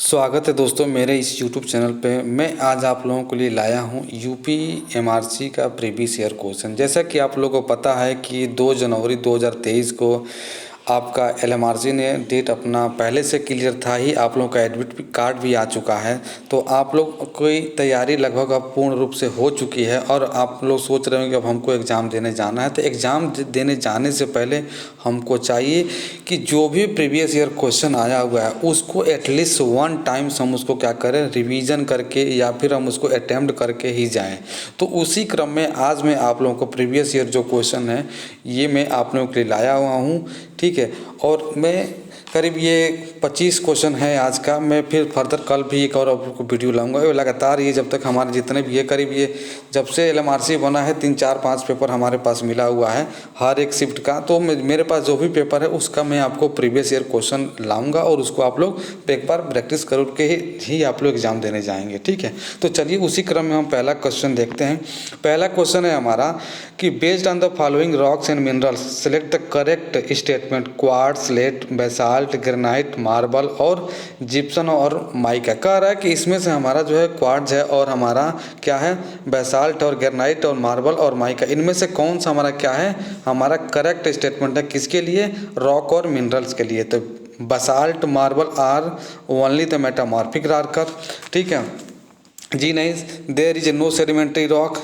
स्वागत है दोस्तों मेरे इस YouTube चैनल पे। मैं आज आप लोगों के लिए लाया हूँ यूपी एमआरसी का प्रीवियस ईयर क्वेश्चन। जैसा कि आप लोगों को पता है कि 2 जनवरी 2023 को आपका एलएमआरसी ने डेट अपना पहले से क्लियर था ही, आप लोगों का एडमिट कार्ड भी आ चुका है। तो आप लोग की तैयारी लगभग अब पूर्ण रूप से हो चुकी है और आप लोग सोच रहे होंगे कि अब हमको एग्ज़ाम देने जाना है। तो एग्ज़ाम देने जाने से पहले हमको चाहिए कि जो भी प्रीवियस ईयर क्वेश्चन आया हुआ है उसको एटलीस्ट 1 टाइम्स हम उसको क्या करें, रिवीजन करके या फिर हम उसको अटेम्प्ट करके ही जाएं। तो उसी क्रम में आज मैं आप लोगों को प्रीवियस ईयर जो क्वेश्चन है ये मैं आप लोगों के लिए लाया हुआ हूँ, ठीक है। और मैं करीब ये 25 क्वेश्चन है आज का। मैं फिर फर्दर कल भी एक और आपको वीडियो लाऊंगा। ये लगातार ये जब तक हमारे जितने भी ये करीब ये जब से एलएमआरसी बना है 3 4 5 पेपर हमारे पास मिला हुआ है हर एक शिफ्ट का। तो मेरे पास जो भी पेपर है उसका मैं आपको प्रीवियस ईयर क्वेश्चन लाऊंगा और उसको आप लोग एक बार प्रैक्टिस करके ही आप लोग एग्जाम देने जाएंगे, ठीक है। तो चलिए उसी क्रम में हम पहला क्वेश्चन देखते हैं। पहला क्वेश्चन है हमारा कि based on the following rocks and minerals select the correct statement. Quartz, slate, basalt, granite, marble और जिप्सन और माइका। कह रहा है कि इसमें से हमारा जो है क्वार्ट्ज है और हमारा क्या है बेसाल्ट और ग्रेनाइट और मार्बल और माइका, इनमें से कौन सा हमारा क्या है हमारा करेक्ट स्टेटमेंट है, किसके लिए, रॉक और मिनरल्स के लिए। तो basalt, marble are only the metamorphic rock, ठीक है जी नहीं। There is no sedimentary rock.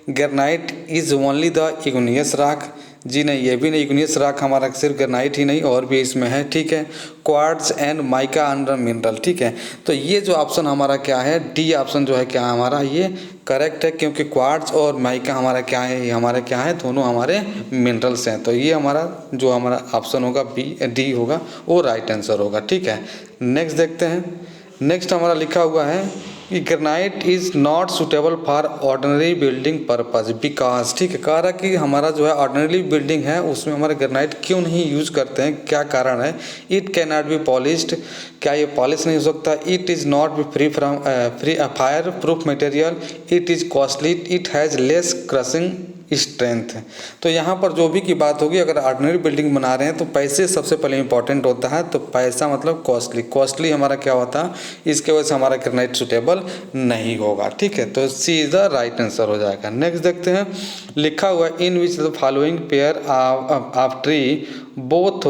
Granite is only the igneous rock, जी नहीं, ये भी नहीं, इग्नियस रॉक हमारा सिर्फ ग्रेनाइट ही नहीं और भी इसमें है, ठीक है। Quartz and mica under mineral, ठीक है। तो ये जो ऑप्शन हमारा क्या है, डी ऑप्शन जो है क्या हमारा ये करेक्ट है, क्योंकि क्वार्ट्ज और माइका हमारा क्या है, ये हमारे क्या है, दोनों हमारे मिनरल्स हैं। तो ये हमारा जो हमारा ऑप्शन होगा डी होगा, वो राइट आंसर होगा, ठीक है। नेक्स्ट देखते हैं। नेक्स्ट हमारा लिखा हुआ है कि granite is not suitable for ordinary building purpose because, ठीक है। कह रहा कि हमारा जो है ऑर्डिनरी बिल्डिंग है उसमें हमारे ग्रेनाइट क्यों नहीं यूज करते हैं, क्या कारण है। It can not be polished, क्या ये पॉलिश नहीं हो सकता। It is not be free from fire proof material. It is costly. It has less crushing strength. तो यहाँ पर जो भी की बात होगी, अगर ऑर्डिनरी बिल्डिंग बना रहे हैं तो पैसे सबसे पहले इंपॉर्टेंट होता है। तो पैसा मतलब कॉस्टली, कॉस्टली हमारा क्या होता है, इसके वजह से हमारा ग्रेनाइट सुटेबल नहीं होगा, ठीक है। तो C is the right answer हो जाएगा। नेक्स्ट देखते हैं। लिखा हुआ in which the following pair of tree both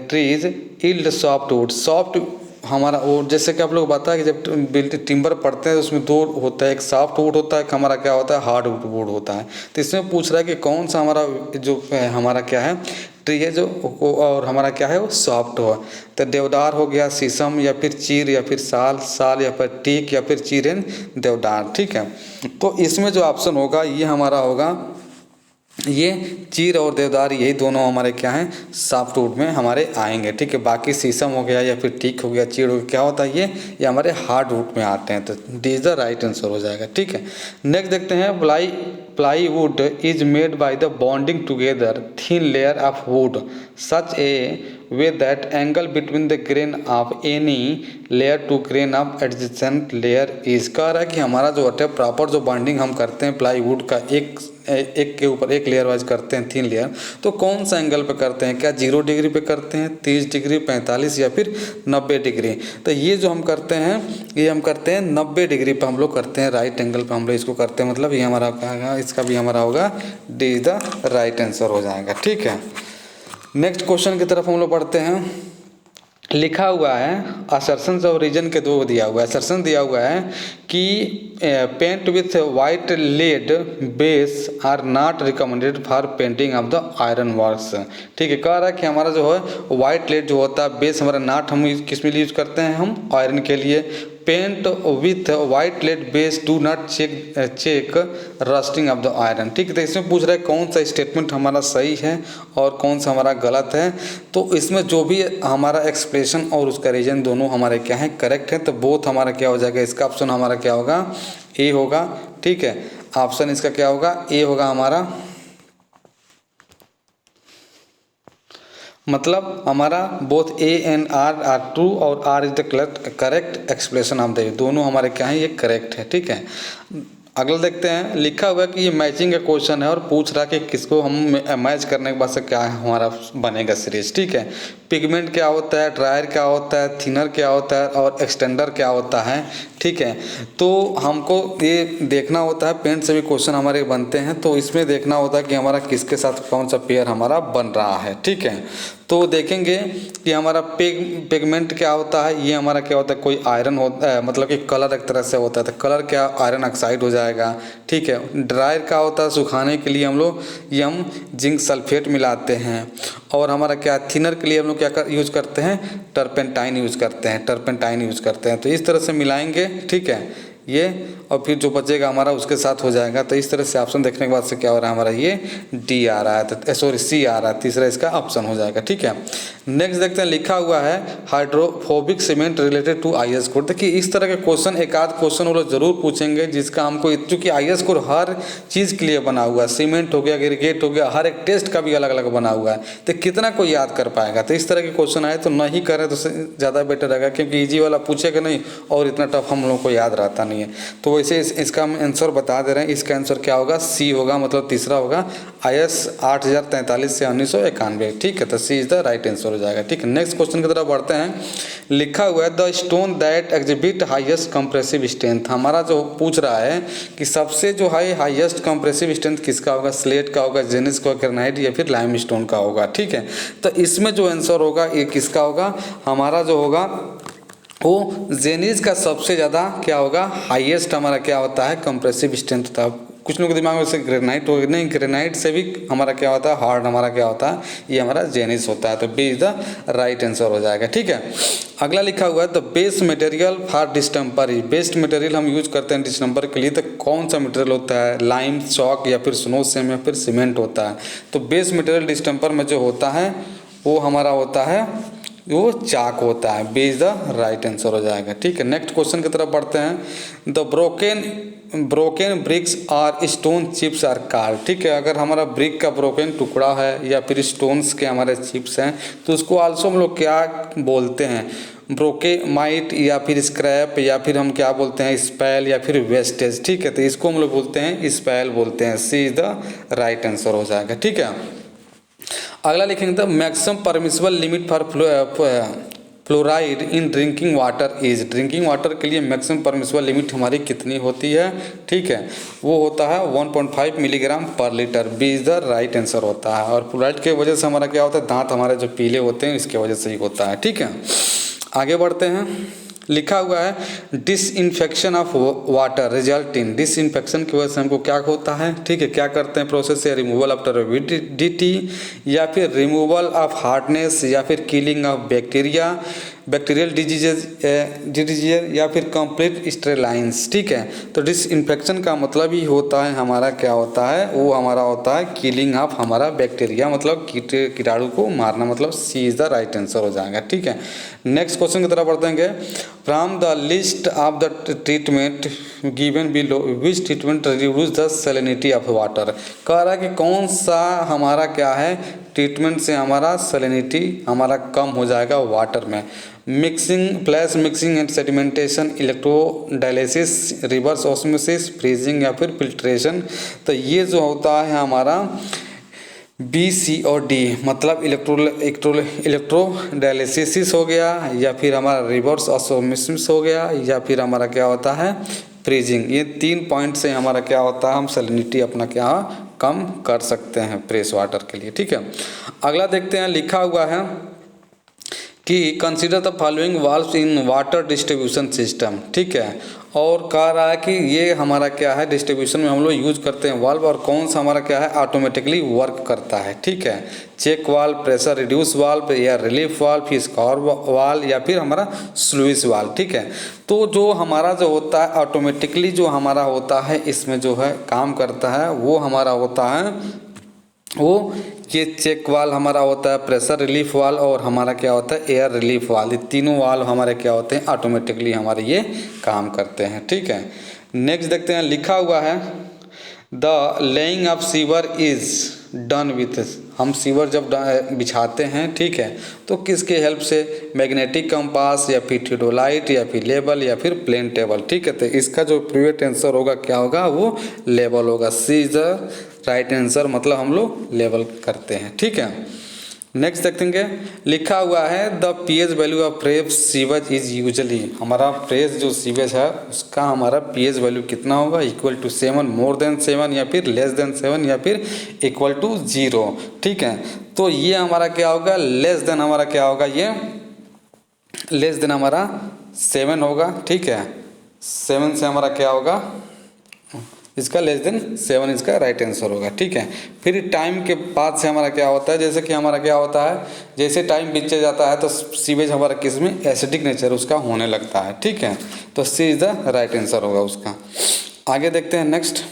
trees yield softwood. Soft हमारा वो जैसे कि आप लोग पता है कि जब टिम्बर पड़ते हैं तो उसमें 2 होता है, एक सॉफ्ट वुड होता है, एक हमारा क्या होता है हार्ड वुड होता है। तो इसमें पूछ रहा है कि कौन सा हमारा जो हमारा क्या है ट्री है जो और हमारा क्या है वो सॉफ्ट हो। तो देवदार हो गया, शीशम या फिर चीर या फिर साल या फिर टीक या फिर चीरेन देवदार, ठीक है। तो इसमें जो ऑप्शन होगा ये हमारा होगा ये चीर और देवदार, यही दोनों हमारे क्या हैं सॉफ्टवुड में हमारे आएंगे, ठीक है। बाकी शीशम हो गया या फिर टीक हो गया, चीड़ हो गया, क्या होता है ये हमारे हार्डवुड में आते हैं। तो D is the right answer हो जाएगा, ठीक है। नेक्स्ट देखते हैं। Plywood is made by the bonding together thin layer of wood such a way that angle between the grain of any layer to grain of adjacent layer is. कह रहा है कि हमारा जो होता है प्रॉपर जो बॉन्डिंग हम करते हैं प्लाईवुड का एक के ऊपर एक लेयर वाइज करते हैं, 3 लेयर, तो कौन सा एंगल पे करते हैं, क्या 0 डिग्री पे करते हैं, 30 डिग्री, 45 या फिर 90 डिग्री। तो ये जो हम करते हैं ये हम करते हैं 90 डिग्री पे हम लोग करते हैं, राइट एंगल पे हम लोग इसको करते हैं। मतलब ये हमारा क्या, इसका भी हमारा होगा D is the right answer हो जाएगा, ठीक है। नेक्स्ट क्वेश्चन की तरफ हम लोग पढ़ते हैं। लिखा हुआ है असर्शन और रीजन के 2 दिया हुआ है। असर्शन दिया हुआ है कि paint with white lead base are not recommended for painting of the iron works, ठीक है। कह रहा है कि हमारा जो है वाइट लेड जो होता है बेस हमारा नॉट हम किस में यूज करते हैं, हम आयरन के लिए। Paint with white lead base do not check rusting of the iron, ठीक है। तो इसमें पूछ रहा है कौन सा स्टेटमेंट हमारा सही है और कौन सा हमारा गलत है। तो इसमें जो भी हमारा एक्सप्रेशन और उसका रीजन दोनों हमारे क्या है करेक्ट है। तो बोथ हमारा क्या हो जाएगा, इसका ऑप्शन हमारा क्या होगा ए होगा, ठीक है। ऑप्शन इसका क्या होगा ए होगा हमारा, मतलब हमारा both A and R true और R is the correct explanation of the, दोनों हमारे क्या है ये करेक्ट है, ठीक है। अगला देखते हैं, लिखा हुआ है कि ये मैचिंग का क्वेश्चन है और पूछ रहा है कि किसको हम मैच करने के बाद से क्या हमारा बनेगा सीरीज। ठीक है, पिगमेंट क्या होता है, ड्रायर क्या होता है, थिनर क्या होता है और एक्सटेंडर क्या होता है। ठीक है, तो हमको ये देखना होता है, पेंट से भी क्वेश्चन हमारे बनते हैं, तो इसमें देखना होता है कि हमारा किसके साथ कौन सा पेयर हमारा बन रहा है। ठीक है, तो देखेंगे कि हमारा पिगमेंट क्या होता है, ये हमारा क्या होता है, कोई आयरन होता है, मतलब कि कलर एक तरह से होता है, तो कलर क्या आयरन ऑक्साइड हो जाएगा। ठीक है, ड्रायर क्या होता है, सुखाने के लिए हम लोग ये हम जिंक सल्फेट मिलाते हैं। और हमारा क्या थिनर के लिए हम लोग क्या यूज करते हैं, टर्पेंटाइन यूज करते हैं, टर्पेंटाइन यूज करते हैं। तो इस तरह से मिलाएंगे। ठीक है, ये और फिर जो बचेगा हमारा उसके साथ हो जाएगा। तो इस तरह से ऑप्शन देखने के बाद से क्या हो रहा है हमारा, ये डी आ रहा है, तो सॉरी सी आ रहा है, तीसरा इसका ऑप्शन हो जाएगा। ठीक है, नेक्स्ट देखते हैं, लिखा हुआ है hydrophobic cement related to IS code. देखिए इस तरह के क्वेश्चन एक आध क्वेश्चन वो लोग जरूर पूछेंगे, जिसका हमको, चूँकि IS कोड हर चीज़ के लिए बना हुआ है, सीमेंट हो गया, एग्रीगेट हो गया, हर एक टेस्ट का भी अलग अलग बना हुआ है, तो कितना कोई याद कर पाएगा। तो इस तरह के क्वेश्चन आए तो नहीं करें तो ज़्यादा बेटर रहेगा, क्योंकि ईजी वाला पूछेगा नहीं और इतना टफ हम लोग को याद रहता नहीं है। तो वैसे इसका हम आंसर बता दे रहे हैं, इसका आंसर क्या होगा, सी होगा, मतलब तीसरा होगा IS 8043 से 1991। ठीक है, तो C is the right answer हो जाएगा। ठीक है, नेक्स्ट क्वेश्चन की तरफ बढ़ते हैं। लिखा हुआ है the stone that exhibit highest compressive strength. हमारा जो पूछ रहा है कि सबसे जो है हाईएस्ट कंप्रेसिव स्ट्रेंथ किसका होगा, स्लेट का होगा, जेनिस का, ग्रेनाइट या फिर लाइमस्टोन का होगा। ठीक है, तो इसमें जो आंसर होगा ये किसका होगा, हमारा जो होगा वो जेनिस का सबसे ज़्यादा क्या होगा, हाईएस्ट हमारा क्या होता है, कंप्रेसिव स्ट्रेंथ होता है। कुछ लोगों के दिमाग में से ग्रेनाइट हो, नहीं, ग्रेनाइट से भी हमारा क्या होता है, हार्ड हमारा क्या होता है, ये हमारा जेनिस होता है। तो B is the right answer हो जाएगा। ठीक है, अगला लिखा हुआ है the best material for distemper. Best material हम यूज करते हैं डिस्टेम्पर के लिए, तो कौन सा मटेरियल होता है, लाइम, चॉक या फिर स्नो सेम या फिर सीमेंट होता है। तो बेस्ट मटेरियल डिस्टेम्पर में जो होता है वो हमारा होता है, वो चाक होता है। B is the right answer हो जाएगा। ठीक है, नेक्स्ट क्वेश्चन की तरफ बढ़ते हैं। The broken bricks are stone chips are car. ठीक है, अगर हमारा ब्रिक का ब्रोकन टुकड़ा है या फिर स्टोन्स के हमारे चिप्स हैं, तो उसको आल्सो हम लोग क्या बोलते हैं, ब्रोकेमाइट या फिर स्क्रैप या फिर हम क्या बोलते हैं, स्पैल या फिर वेस्टेज। ठीक है, तो इसको हम लोग बोलते हैं स्पैल बोलते हैं। सी इज द राइट आंसर हो जाएगा। ठीक है, अगला लिखेंगे the maximum permissible limit for fluoride in drinking water is. Drinking water के लिए मैक्सिमम परमिसिबल लिमिट हमारी कितनी होती है। ठीक है, वो होता है 1.5 मिलीग्राम पर litre. B is the right answer होता है। और फ्लोराइड की वजह से हमारा क्या होता है, दांत हमारे जो पीले होते हैं इसके वजह से ही होता है। ठीक है, आगे बढ़ते हैं। लिखा हुआ है disinfection of water result in. Disinfection की वजह से हमको क्या होता है, ठीक है, क्या करते हैं प्रोसेस से, रिमूवल ऑफ टर्बिडिटी या फिर रिमूवल ऑफ हार्डनेस या फिर किलिंग ऑफ बैक्टीरियल डिजीज या फिर कंप्लीट स्टेरिलाइंस। ठीक है, तो डिसइंफेक्शन का मतलब ही होता है हमारा क्या होता है, वो हमारा होता है किलिंग ऑफ हमारा बैक्टीरिया, मतलब कीटाणु को मारना, मतलब सी इज द राइट आंसर हो जाएगा। ठीक है, नेक्स्ट क्वेश्चन की तरफ बढ़ेंगे। From the list of the treatment given below which treatment reduce the salinity of water. कह रहा है कि कौन सा हमारा क्या है ट्रीटमेंट से हमारा सैलिनिटी हमारा कम हो जाएगा वाटर में। Flash mixing and sedimentation, electrodialysis, reverse osmosis, freezing या फिर फिल्ट्रेशन। तो ये जो होता है हमारा बी, सी और डी, मतलब इलेक्ट्रोडायलिसिस हो गया या फिर हमारा रिवर्स ऑस्मोसिस हो गया या फिर हमारा क्या होता है फ्रीजिंग। ये 3 पॉइंट से हमारा क्या होता है, हम सैलिनिटी अपना क्या कम कर सकते हैं फ्रेश वाटर के लिए। ठीक है, अगला देखते हैं। लिखा हुआ है कि consider the following valves in water distribution system. ठीक है, और कह रहा है कि ये हमारा क्या है डिस्ट्रीब्यूशन में हम लोग यूज करते हैं वाल्व, और कौन सा हमारा क्या है ऑटोमेटिकली वर्क करता है। ठीक है, check valve, pressure reduce valve या रिलीफ वाल्व, फिर स्कॉर वाल्व या फिर हमारा स्लुइस वाल्व। ठीक है, तो जो हमारा जो होता है ऑटोमेटिकली जो हमारा होता है इसमें जो है काम करता है वो हमारा होता है वो ये चेक वाल्व हमारा होता है, प्रेशर रिलीफ वाल्व और हमारा क्या होता है एयर रिलीफ वाल्व। ये तीनों वाल्व हमारे क्या होते हैं ऑटोमेटिकली हमारे ये काम करते हैं। ठीक है, नेक्स्ट देखते हैं। लिखा हुआ है the laying of sewer is done with हम सीवर जब बिछाते हैं, ठीक है, तो किसके हेल्प से, मैग्नेटिक कंपास या फिर थियोडोलाइट या फिर लेबल या फिर प्लेन टेबल, ठीक है। तो इसका जो प्रीवियस आंसर होगा क्या होगा, वो लेबल होगा। सी इज द राइट आंसर, मतलब हम लोग लेबल करते हैं, ठीक है। नेक्स्ट देखेंगे, लिखा हुआ है the pH value of fresh sewage is usually, हमारा फ्रेश जो सीवेज है उसका हमारा पीएच वैल्यू कितना होगा, इक्वल टू 7, मोर देन 7 या फिर लेस देन 7 या फिर इक्वल टू 0, ठीक है। तो ये हमारा क्या होगा, लेस देन हमारा क्या होगा, ये लेस देन हमारा 7 होगा, ठीक है। 7 से हमारा क्या होगा, इसका लेस देन 7 इसका राइट आंसर होगा, ठीक है। फिर टाइम के बाद से हमारा क्या होता है, जैसे कि हमारा क्या होता है, जैसे टाइम बीतते जाता है तो सीवेज हमारा किस में, एसिडिक नेचर उसका होने लगता है, ठीक है। तो C is the right answer होगा उसका। आगे देखते हैं next,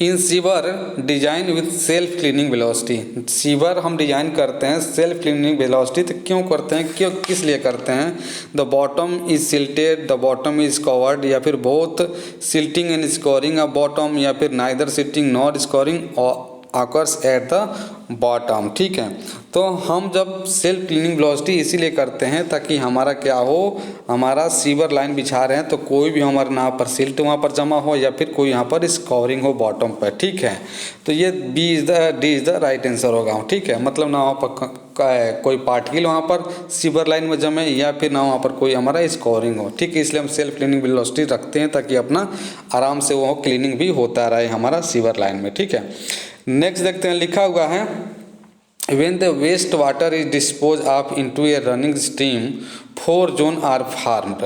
in sewer design with self cleaning velocity, sewer हम डिजाइन करते हैं सेल्फ क्लीनिंग वेलोसिटी, तो क्यों करते हैं, क्यों किस लिए करते हैं, the bottom is silted, the bottom is covered, या फिर both silting and scoring a bottom, या फिर neither silting not scoring occurs at the bottom, ठीक है। तो हम जब सेल्फ क्लीनिंग वेलोसिटी इसीलिए करते हैं ताकि हमारा क्या हो, हमारा सीवर लाइन बिछा रहे हैं तो कोई भी हमारे यहाँ पर सिल्ट वहाँ पर जमा हो या फिर कोई यहाँ पर स्कोरिंग हो बॉटम पर, ठीक है। तो ये D is the right answer होगा, ठीक है। मतलब ना वहाँ पर कोई पार्टिकल वहाँ पर सीवर लाइन में जमे या फिर ना वहाँ पर कोई हमारा स्कोरिंग हो, ठीक है। इसलिए हम सेल्फ क्लीनिंग वेलोसिटी रखते हैं ताकि अपना आराम से वो क्लीनिंग भी होता रहे हमारा सीवर लाइन में, ठीक है। नेक्स्ट देखते हैं, लिखा हुआ है when the waste water is disposed of into a running stream, 4 zones are formed.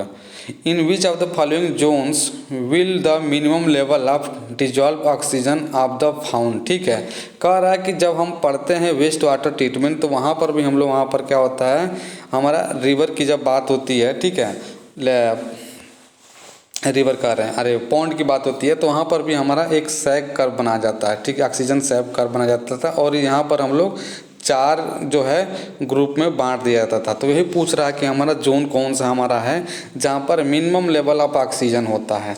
In which of the following zones will the minimum level of dissolved oxygen of the found, ठीक है। कह रहा है कि जब हम पढ़ते हैं वेस्ट वाटर ट्रीटमेंट तो वहाँ पर भी हम लोग, वहाँ पर क्या होता है, हमारा रिवर की जब बात होती है, ठीक है, रिवर कर रहे हैं, अरे पॉन्ड की बात होती है, तो वहाँ पर भी हमारा एक सैग कर्व बना जाता है, ठीक है, ऑक्सीजन सैग कर्व बना जाता था। और यहाँ पर हम लोग 4 जो है ग्रुप में बांट दिया जाता था। तो यही पूछ रहा है कि हमारा जोन कौन सा हमारा है जहाँ पर मिनिमम लेवल ऑफ ऑक्सीजन होता है,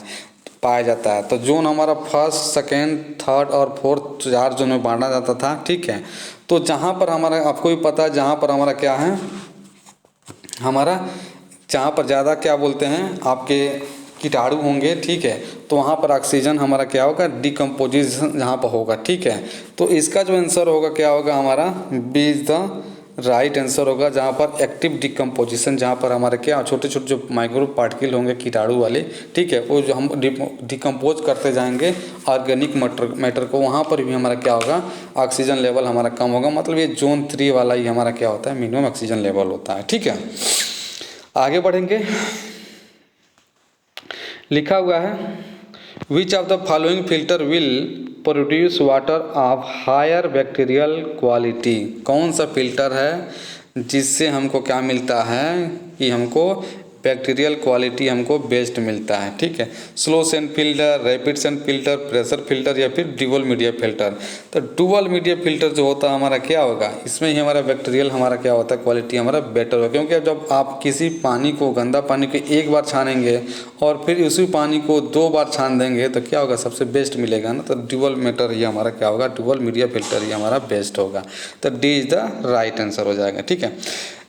पाया जाता है। तो जोन हमारा फर्स्ट, सेकेंड, थर्ड और फोर्थ 4 जोन में बांटा जाता था, ठीक है। तो जहाँ पर हमारा, आपको भी पता है, जहाँ पर हमारा क्या है, हमारा जहाँ पर ज़्यादा क्या बोलते हैं आपके कीटाणु होंगे, ठीक है, तो वहाँ पर ऑक्सीजन हमारा क्या होगा, डिकम्पोजिशन जहाँ पर होगा, ठीक है। तो इसका जो आंसर होगा क्या होगा हमारा, B is the right answer होगा, जहाँ पर एक्टिव डिकम्पोजिशन, जहाँ पर हमारे क्या छोटे छोटे जो माइक्रो पार्टिकल होंगे कीटाणु वाले, ठीक है, वो जो हम डिकम्पोज करते जाएंगे ऑर्गेनिक मैटर को, वहाँ पर भी हमारा क्या होगा, ऑक्सीजन लेवल हमारा कम होगा। मतलब ये जोन 3 वाला ही हमारा क्या होता है, मिनिमम ऑक्सीजन लेवल होता है, ठीक है। आगे बढ़ेंगे, लिखा हुआ है which of the following filter will produce water of higher bacterial quality, कौन सा फिल्टर है जिससे हमको क्या मिलता है कि हमको बैक्टीरियल क्वालिटी हमको बेस्ट मिलता है, ठीक है। Slow sand filter, rapid sand filter, pressure filter या फिर ड्यूअल मीडिया फिल्टर। तो ड्यूअल मीडिया फिल्टर जो होता है हमारा क्या होगा, इसमें ही हमारा बैक्टीरियल हमारा क्या होता है, क्वालिटी हमारा बेटर होगा। क्योंकि जब आप किसी पानी को, गंदा पानी को एक बार छानेंगे और फिर उसी पानी को 2 बार छान देंगे तो क्या होगा, सबसे बेस्ट मिलेगा ना। तो ड्यूअल मीटर ही हमारा क्या होगा, ड्यूअल मीडिया फिल्टर ही हमारा बेस्ट होगा। तो D is the right answer हो जाएगा, ठीक है।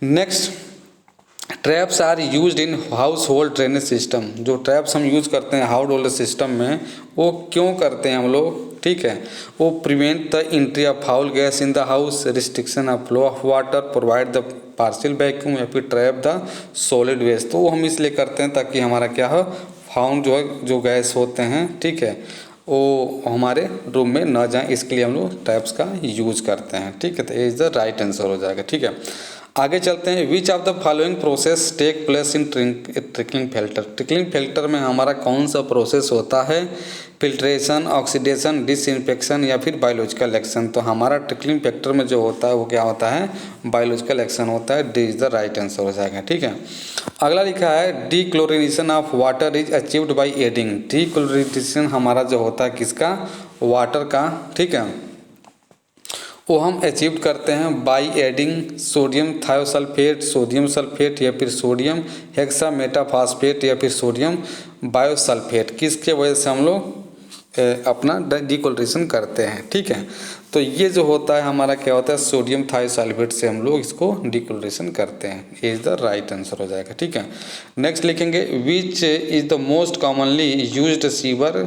Next, traps are used in household drainage system, जो ट्रैप्स हम यूज करते हैं हाउस होल्ड सिस्टम में, वो क्यों करते हैं हम लोग, ठीक है। वो prevent the entry of foul gas in the house, restriction of flow of water, provide the partial vacuum या फिर ट्रैप द सॉलिड वेस्ट। तो वो हम इसलिए करते हैं ताकि हमारा क्या हो, फाउल जो है, जो गैस होते हैं, ठीक है, वो हमारे रूम में न जाए, इसके लिए हम लोग ट्रैप्स का यूज करते हैं, ठीक है। तो ये इज द राइट आंसर हो जाएगा, ठीक है। आगे चलते हैं, which of the following process take place in trickling filter, trickling filter में हमारा कौन सा प्रोसेस होता है, फिल्ट्रेशन, ऑक्सीडेशन, डिसइंफेक्शन या फिर बायोलॉजिकल एक्शन। तो हमारा ट्रिकलिंग फिल्टर में जो होता है वो क्या होता है, बायोलॉजिकल एक्शन होता है, D is the right answer हो जाएगा, ठीक है। अगला लिखा है dechlorination of water is achieved by adding, dechlorination हमारा जो होता है किसका, वाटर का, ठीक है, वो हम अचीव करते हैं by adding sodium thiosulphate, sodium sulphate या फिर सोडियम हेक्सामेटाफॉस्फेट या फिर सोडियम बायोसल्फेट, किसके वजह से हम लोग अपना डीक्लोरिनेशन करते हैं, ठीक है। तो तो ये जो होता है हमारा क्या होता है, सोडियम थायोसाल्फेट से हम लोग इसको डिक्लोरेशन करते हैं। ये इज द राइट आंसर हो जाएगा। ठीक है, नेक्स्ट लिखेंगे which is the most commonly used sewer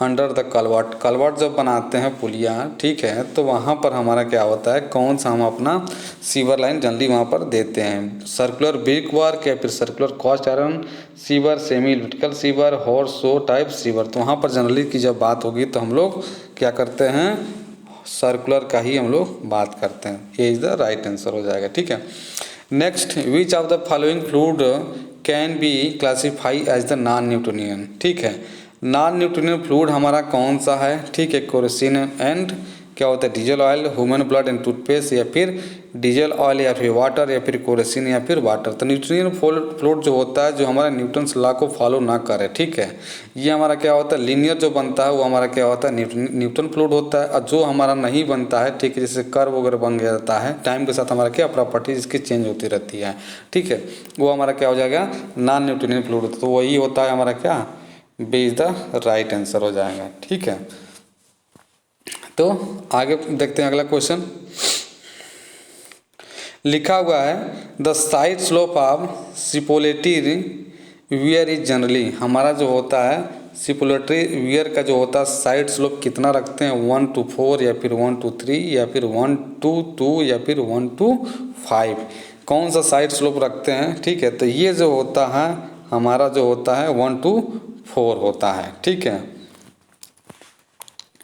under the culvert. Culvert जब बनाते हैं पुलिया, ठीक है, तो वहाँ पर हमारा क्या होता है, कौन सा हम अपना सीवर लाइन जनरली वहाँ पर देते हैं, सर्कुलर ब्रिक वर्क या फिर circular cast iron sewer, semi elliptical sewer, horseshoe type sewer. तो वहाँ पर जनरली की जब बात होगी तो हम लोग क्या करते हैं, सर्कुलर का ही हम लोग बात करते हैं। ये इज द राइट आंसर हो जाएगा। ठीक है, next which of the following fluid can be classify as the non Newtonian. ठीक है, नॉन न्यूटोनियन फ्लूइड हमारा कौन सा है, ठीक है, केरोसिन एंड क्या होता है diesel oil, human blood and toothpaste, या फिर डीजल ऑयल या फिर वाटर, या फिर केरोसिन या फिर वाटर। तो न्यूटोनियन फ्लूइड जो होता है, जो हमारा न्यूटन्स लॉ को फॉलो ना करे, ठीक है, ये हमारा क्या होता है, लीनियर जो बनता है वो हमारा क्या होता है, न्यूटन फ्लूइड होता है। और जो हमारा नहीं बनता है, ठीक है, जैसे कर्व वगैरह बन जाता है, टाइम के साथ हमारा क्या प्रॉपर्टीज इसकी चेंज होती रहती है, ठीक है, वो हमारा क्या हो जाएगा, नॉन न्यूटोनियन फ्लूइड। तो वही होता है हमारा क्या, B is the right answer हो जाएगा। ठीक है, तो आगे देखते हैं अगला क्वेश्चन। लिखा हुआ है the side slope of Cipolletti weir is generally. हमारा जो होता है सिपोलेटरी वियर का जो होता है साइड स्लोप कितना रखते हैं, 1 to 4 या फिर 1 to 3 या फिर 1 to 2 या फिर 1 to 5, कौन सा साइड स्लोप रखते हैं। ठीक है, तो ये जो होता है हमारा जो होता है 1 to 4 होता है। ठीक है,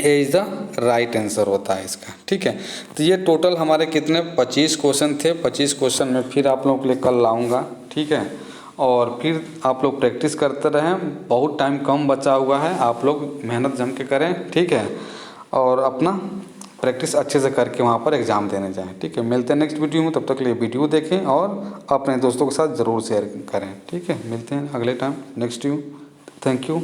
ए इज द राइट आंसर होता है इसका। ठीक है, तो ये टोटल हमारे कितने 25 क्वेश्चन थे। 25 क्वेश्चन में फिर आप लोगों के लिए कल लाऊंगा। ठीक है, और फिर आप लोग प्रैक्टिस करते रहें, बहुत टाइम कम बचा हुआ है, आप लोग मेहनत जम के करें। ठीक है, और अपना प्रैक्टिस अच्छे से करके वहाँ पर एग्ज़ाम देने जाएं। ठीक है, मिलते हैं नेक्स्ट वीडियो में, तब तक के लिए वीडियो देखें और अपने दोस्तों के साथ ज़रूर शेयर करें। ठीक है, मिलते हैं अगले time next video. Thank you.